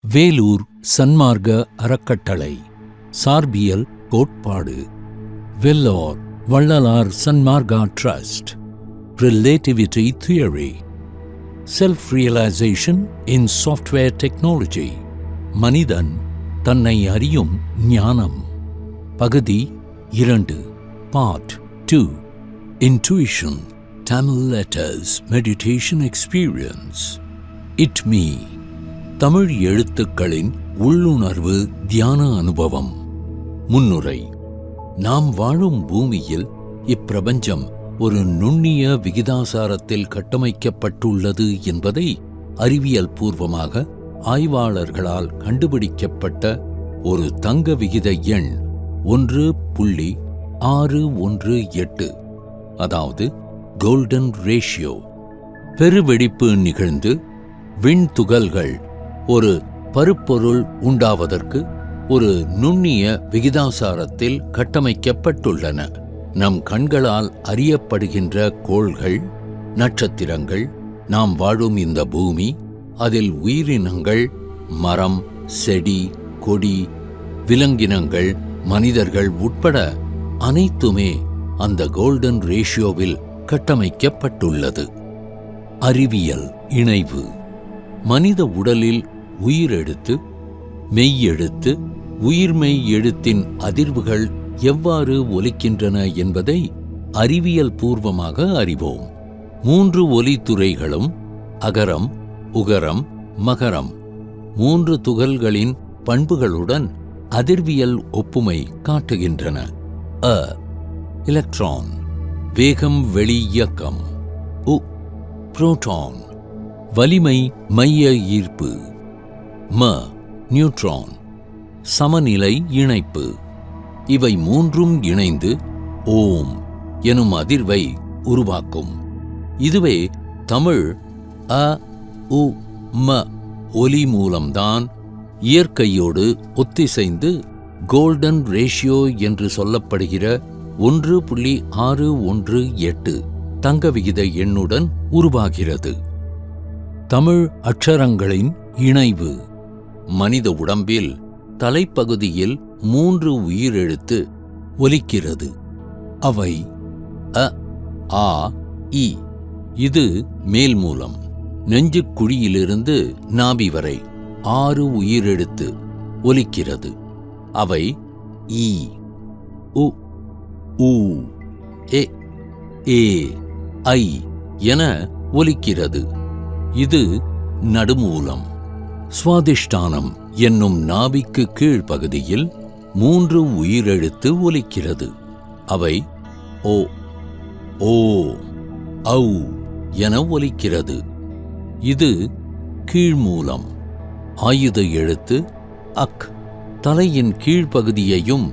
வேலூர் சன்மார்க்க அறக்கட்டளை சார்பியல் கோட்பாடு Vellore Vallalar Sanmarga trust relativity theory self realization in software technology மனிதன் தன்னை அறியும் ஞானம் பகுதி 2 part 2 intuition Tamil letters meditation experience it me Tamil எழுத்துக்களின் உள்ளுணர்வு தியான அனுபவம். முன்னுரை. நாம் வாழும் பூமியில் இப்பிரபஞ்சம் ஒரு நுண்ணிய விகிதாசாரத்தில் கட்டமைக்கப்பட்டுள்ளது என்பதை அறிவியல் பூர்வமாக ஆய்வாளர்களால் கண்டுபிடிக்கப்பட்ட ஒரு தங்க விகித எண் 1.618, அதாவது கோல்டன் ரேஷியோ பெருவெடிப்பு நிகழ்ந்து விண்துகள்கள் ஒரு பருப்பொருள் உண்டாவதற்கு ஒரு நுண்ணிய விகிதாசாரத்தில் கட்டமைக்கப்பட்டுள்ளன. நம் கண்களால் அறியப்படுகின்ற கோள்கள், நட்சத்திரங்கள், நாம் வாழும் இந்த பூமி, அதில் உயிரினங்கள், மரம், செடி, கொடி, விலங்கினங்கள், மனிதர்கள் உட்பட அனைத்துமே அந்த கோல்டன் ரேஷியோவில் கட்டமைக்கப்பட்டுள்ளது. அறிவியல் இணைவு. மனித உடலில் உயிரெழுத்து, மெய்யெழுத்து, உயிர்மெய் எழுத்தின் அதிர்வுகள் எவ்வாறு ஒலிக்கின்றன என்பதை அறிவியல் பூர்வமாக அறிவோம். 3 ஒலித்துறைகளும் அகரம், உகரம், மகரம் 3 துகள்களின் பண்புகளுடன் அதிர்வியல் ஒப்புமை காட்டுகின்றன. எலக்ட்ரான் வேகம், வெளி இயக்கம். புரோட்டான் வலிமை, மைய ஈர்ப்பு. நியூட்ரான் சமநிலை, இணைப்பு. இவை 3ம் இணைந்து ஓம் எனும் அதிர்வை உருவாக்கும். இதுவே தமிழ் அ உ ம ஒலி மூலம்தான் இயற்கையோடு ஒத்திசைந்து கோல்டன் ரேஷியோ என்று சொல்லப்படுகிற 1.618 தங்க விகித எண்ணுடன் உருவாகிறது. தமிழ் அட்சரங்களின் இணைவு. மனித உடம்பில் தலைப்பகுதியில் 3 உயிரெழுத்து ஒலிக்கிறது. அவை அ, ஆ, இ. இது மேல் மூலம். நெஞ்சுக் குழியிலிருந்து நாபி வரை 6 உயிரெழுத்து ஒலிக்கிறது. அவை ஈ, உ, ஊ, எ, ஏ, ஐ என ஒலிக்கிறது. இது நடுமூலம். சுவாதிஷ்டானம் என்னும் நாபிக்கு கீழ்ப்பகுதியில் 3 உயிரெழுத்து ஒலிக்கிறது. அவை ஓ, ஓ, ஔ என ஒலிக்கிறது. இது கீழ்மூலம். ஆயுத எழுத்து அக். தலையின் கீழ்ப்பகுதியையும்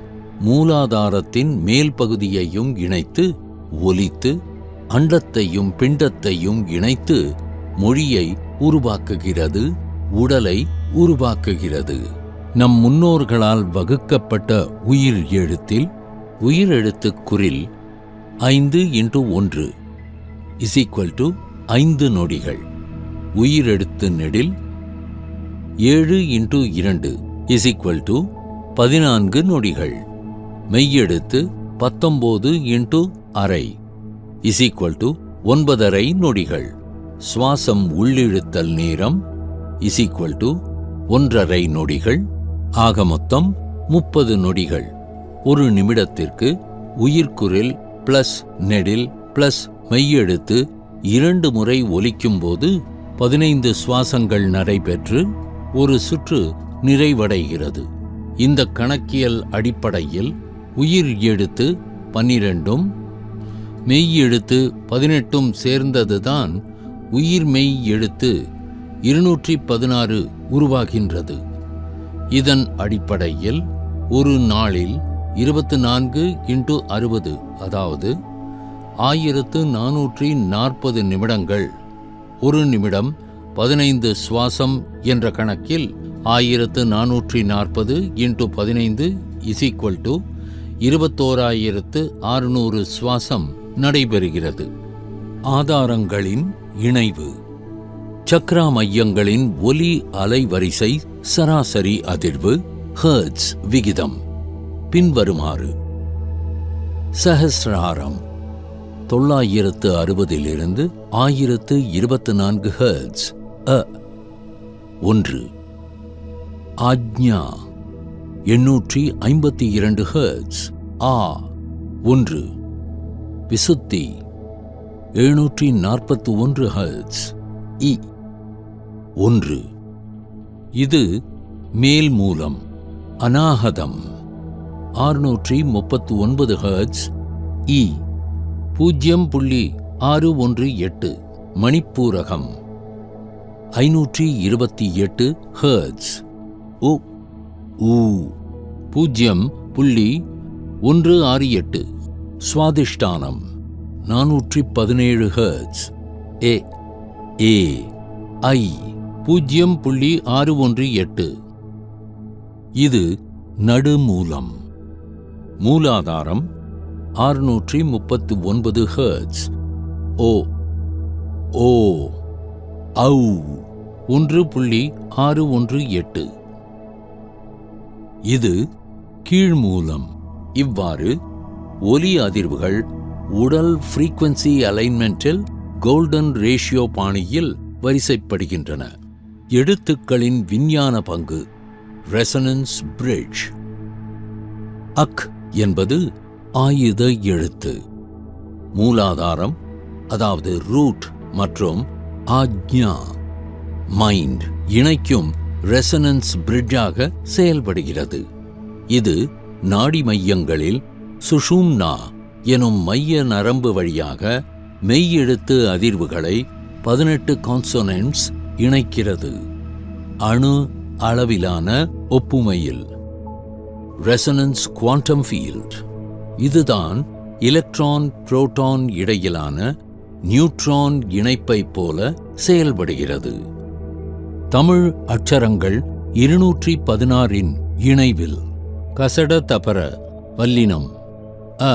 மூலாதாரத்தின் மேல் பகுதியையும் இணைத்து ஒலித்து அண்டத்தையும் பிண்டத்தையும் இணைத்து மொழியை உருவாக்குகிறது, உடலை உருவாக்குகிறது. நம் முன்னோர்களால் வகுக்கப்பட்ட உயிர் எழுத்தில் உயிரெழுத்து குறில் 5x1 = 5 நொடிகள். உயிரெழுத்து நெடில் 7x2 = 14 நொடிகள். மெய்யெழுத்து 19x½ = 9½ நொடிகள். சுவாசம் உள்ளிழுத்தல் நேரம் =1½ நொடிகள். ஆக மொத்தம் 30 நொடிகள். ஒரு நிமிடத்திற்கு உயிர்க்குறில் பிளஸ் நெடில் பிளஸ் மெய்யெழுத்து 2 முறை ஒலிக்கும்போது 15 சுவாசங்கள் நடைபெற்று ஒரு சுற்று நிறைவடைகிறது. இந்த கணக்கியல் அடிப்படையில் உயிர் எழுத்து 12ம் மெய்யெழுத்து 18ம் சேர்ந்ததுதான் உயிர்மெய் எழுத்து 216 உருவாகின்றது. இதன் அடிப்படையில் ஒரு நாளில் 24x60, அதாவது 1440 நிமிடங்கள். ஒரு நிமிடம் 15 சுவாசம் என்ற கணக்கில் 1440 × 15 = 21,600 சுவாசம் நடைபெறுகிறது. ஆதாரங்களின் இணைவு. சக்ரா மையங்களின் ஒலி அலைவரிசை சராசரி அதிர்வு ஹெர்ட்ஸ் விகிதம் பின்வருமாறு: சஹஸ்ராரம் 960 1024 ஹெர்ட்ஸ் அ 1. ஆஜ்ஞா 852 ஹெர்ட்ஸ் ஆ 1. விசுத்தி 741 ஹெர்ட்ஸ் இ 1. இது மேல் மூலம். அநாகதம் 639 ஹெர்ட்ஸ் இ 0.618. மணிப்பூரகம் 528 ஹெர்ட்ஸ் உ 0.168. சுவாதிஷ்டானம் 417 ஹெர்ட்ஸ் ஏ ஏ ஐ 0.618. இது நடுமூலம். மூலாதாரம் 639 ஹெர்ட்ஸ் ஓ ஓ ஔ 1.618. இது கீழ்மூலம். இவ்வாறு ஒலி அதிர்வுகள் உடல் ஃப்ரீக்வன்சி அலைன்மெண்டில் கோல்டன் ரேஷியோ பாணியில் வரிசைப்படுகின்றன. எழுத்துக்களின் விஞ்ஞான பங்கு. Resonance bridge. அக் என்பது ஆயுத எழுத்து. மூலாதாரம், அதாவது ரூட், மற்றும் ஆக்ஞா மைண்ட் இணைக்கும் ரெசனன்ஸ் பிரிட்ஜாக செயல்படுகிறது. இது நாடி மையங்களில் சுஷும்னா எனும் மைய நரம்பு வழியாக மெய்யெழுத்து அதிர்வுகளை 18 கான்சோனன்ட்ஸ் இணைக்கிறது. அணு அளவிலான ஒப்புமையில். Resonance quantum field. இதுதான் எலக்ட்ரான் புரோட்டான் இடையிலான நியூட்ரான் இணைப்பை போல செயல்படுகிறது. தமிழ் அட்சரங்கள் 216 இணைவில். கசட தபர வல்லினம் அ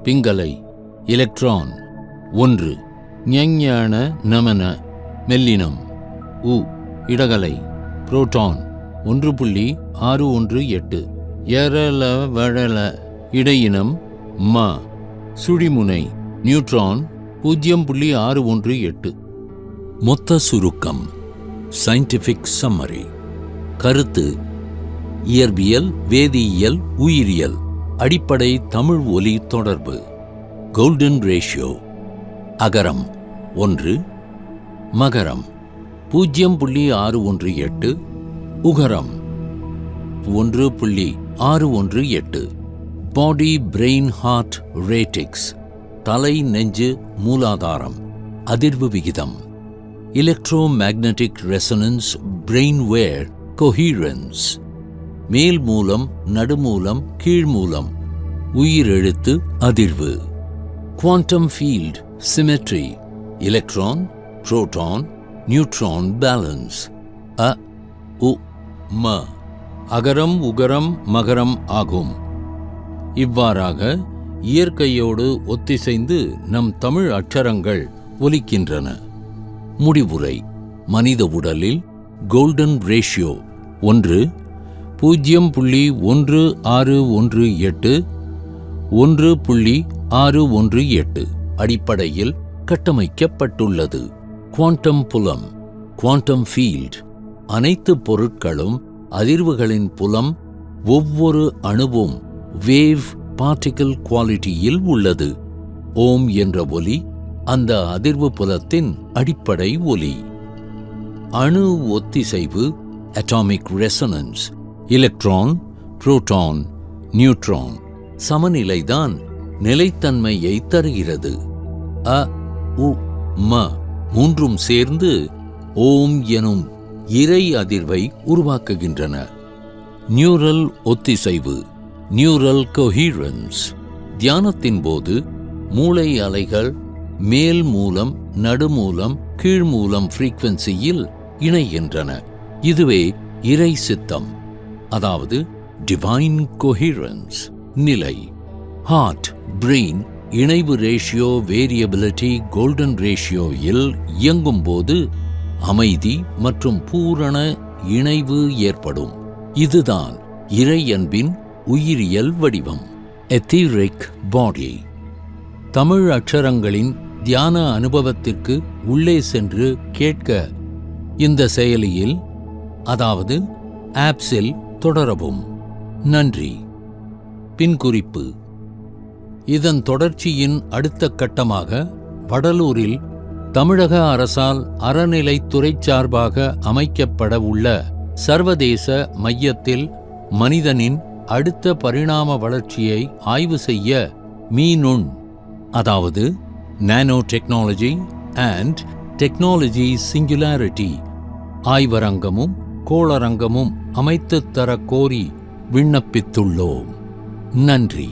பிங்கலை எலக்ட்ரான் 1. ஞஞான நமன மெல்லினம் உ இடகலை புரோட்டான் 1.618. எரல வழல இடையினம் ம சுழிமுனை நியூட்ரான் 0.618. மொத்த சுருக்கம். Scientific summary. கருத்து: இயற்பியல், வேதியியல், உயிரியல் அடிப்படை தமிழ் ஒலி தொடர்பு. Golden ratio. அகரம் 1. மகரம் 0.618. உகரம் 1.618. Body brain heart ratios. தலை நெஞ்சு மூலாதாரம். அதிர்வு விகிதம். Electromagnetic resonance brainwave coherence. மேல் மூலம், நடுமூலம், கீழ்மூலம். உயிரெழுத்து அதிர்வு. Quantum field symmetry. Electron, proton, neutron balance. அ உ ம அகரம் உகரம் மகரம் ஆகும். இவ்வாறாக இயற்கையோடு ஒத்திசைந்து நம் தமிழ் அட்சரங்கள் ஒலிக்கின்றன. முடிவுரை. மனித உடலில் கோல்டன் ரேஷியோ 1 0.1618 1.618 அடிப்படையில் கட்டமைக்கப்பட்டுள்ளது. குவாண்டம் புலம், குவாண்டம் ஃபீல்ட். அனைத்து பொருட்களும் அதிர்வுகளின் புலம். ஒவ்வொரு அணுவும் வேவ் பார்ட்டிகிள் குவாலிட்டியில் உள்ளது. ஓம் என்ற ஒலி அந்த அதிர்வு புலத்தின் அடிப்படை ஒலி. அணு ஒத்திசைவு atomic resonance. Electron, proton, neutron சமநிலைதான் நிலைத்தன்மையை தருகிறது. அ உ ம மூன்றும் சேர்ந்து ஓம் எனும் இறை அதிர்வை உருவாக்குகின்றன. நியூரல் ஒத்திசைவு, நியூரல் கொஹீரன்ஸ். தியானத்தின் போது மூளை அலைகள் மேல் மூலம், நடுமூலம், கீழ்மூலம் ஃப்ரீக்வன்சியில் இணைகின்றன. இதுவே இறை சித்தம், அதாவது டிவைன் கொஹீரன்ஸ் நிலை. ஹார்ட் பிரெயின் இணைவு ரேஷியோ வேரியபிலிட்டி கோல்டன் ரேஷியோயில் இயங்கும் போது அமைதி மற்றும் பூரண இணைவு ஏற்படும். இதுதான் இறை அன்பின் உயிரியல் வடிவம். எத்தீரிக் பாடி. தமிழ் அட்சரங்களின் தியான அனுபவத்திற்கு உள்ளே சென்று கேட்க இந்த செயலியில், அதாவது ஆப்ஸில் தொடரவும். நன்றி. பின்குறிப்பு: இதன் தொடர்ச்சியின் அடுத்த கட்டமாக வடலூரில் தமிழக அரசால் அறநிலைத்துறை சார்பாக அமைக்கப்பட உள்ள சர்வதேச மையத்தில் மனிதனின் அடுத்த பரிணாம வளர்ச்சியை ஆய்வு செய்ய மீநுண், அதாவது nano technology and technology singularity ஆய்வரங்கமும் கோளரங்கமும் அமைத்துத் தர கோரி விண்ணப்பித்துள்ளோம். நன்றி.